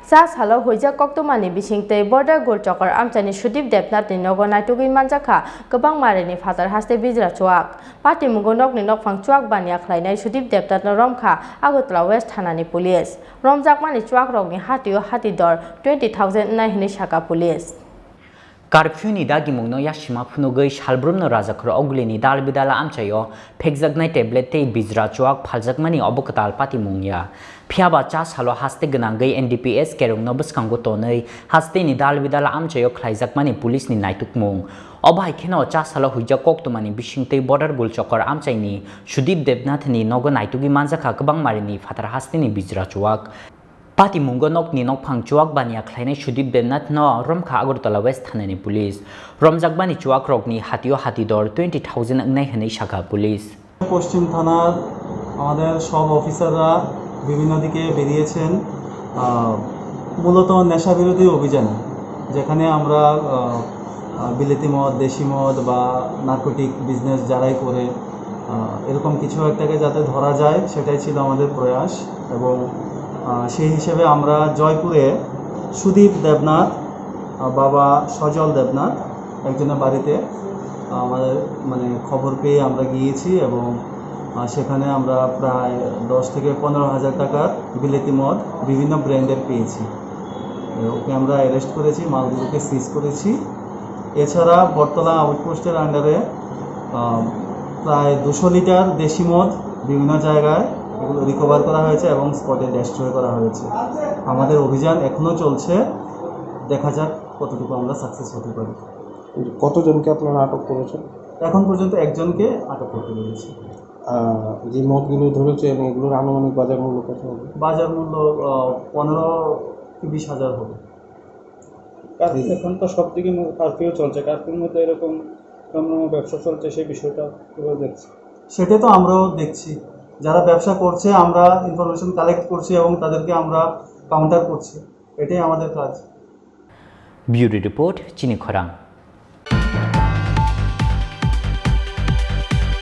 Sa salo hoja koktomani bisingte border gol chokar amchani Sudip Debnath ni nogo naitugi Manjakha gobang marini fatar haste Bijra Chuwak party mugonok ni nokphang Chuwak bania khlainai Sudip Debnath no romkha Agartala West Thanani police romjakmani Chuwak rokni hatidor 20,000 nai hini saka police Curfew ni dagi mungno yashima phunugai shalbrum no rajakro ogli ni dal bidala amchayo phekjaknai tablet tei Bijra Chuwak phaljakmani obokatal pati mungya phiaba cha salo haste gnangai NDPS kerung no bskango tonei haste ni dal bidala amchayo khlaijakmani police ni naitukmung obai kheno cha salo huija koktumani bisingtei border gul chokor amchaini Sudip Debnath ni nogo naitugi Manjakha kabang marini fatar haste ni Bijra Chuwak Pati mungonok ni nokphang Chuwak bania khlainai Sudip Debnath no romkha Agartala West Thanani police romjakbani Chuwak rokni hatidor 20,000 angnai hanai shaka police পশ্চিম থানার আমাদের সব অফিসাররা বিভিন্ন দিকে বেরিয়েছেন মূলত নেশা বিরোধী অভিযানে যেখানে আমরা বিলেতি মদ দেশি মদ বা নার্কোটিক বিজনেস যারাই করে এরকম কিছু একটাকে যাতে ধরা যায় সেটাই ছিল আমাদের প্রয়াস এবং সেই হিসেবে আমরা জয়পুরে সুদীপ দেবনাথ বাবা সজল দেবনাথ একজনের বাড়িতে আমাদের মানে খবর পেয়ে আমরা গিয়েছি এবং সেখানে আমরা প্রায় 10 থেকে 15,000 টাকার বিলেতি মদ বিভিন্ন ব্র্যান্ডের পেয়েছি ওকে আমরা অ্যারেস্ট করেছি মালগুলোকে সিজ করেছি এছাড়া বটতলা আউটপোস্টের আন্ডারে প্রায় 200 লিটার দেশি মদ বিভিন্ন জায়গায় এগুলো রিকভার করা হয়েছে এবং স্পটে ডেস্ট্রয় করা হয়েছে আমাদের অভিযান এখনো চলছে দেখা যাক কতটুকু আমরা সাকসেস হতে পারি কতজনকে আপনারা আটক করেছেন এখন পর্যন্ত একজনকে আটক করতে পেরেছি যে মদগুলো ধরেছেন এগুলোর আনুমানিক বাজার মূল্য কত হবে বাজার মূল্য 15 থেকে 20,000 হবে এখন তো সব দিকে কারফিউ চলছে কারফিউর মধ্যে এরকম ব্যবসা চলছে সেই বিষয়টা কীভাবে দেখছি সেটা তো আমরাও দেখছি যারা ব্যবসা করছে আমরা ইনফরমেশন কালেক্ট করছি এবং তাদেরকে আমরা কাউন্টার করছি এটাই আমাদের কাজ ব্যুরো রিপোর্ট চিনি খরাং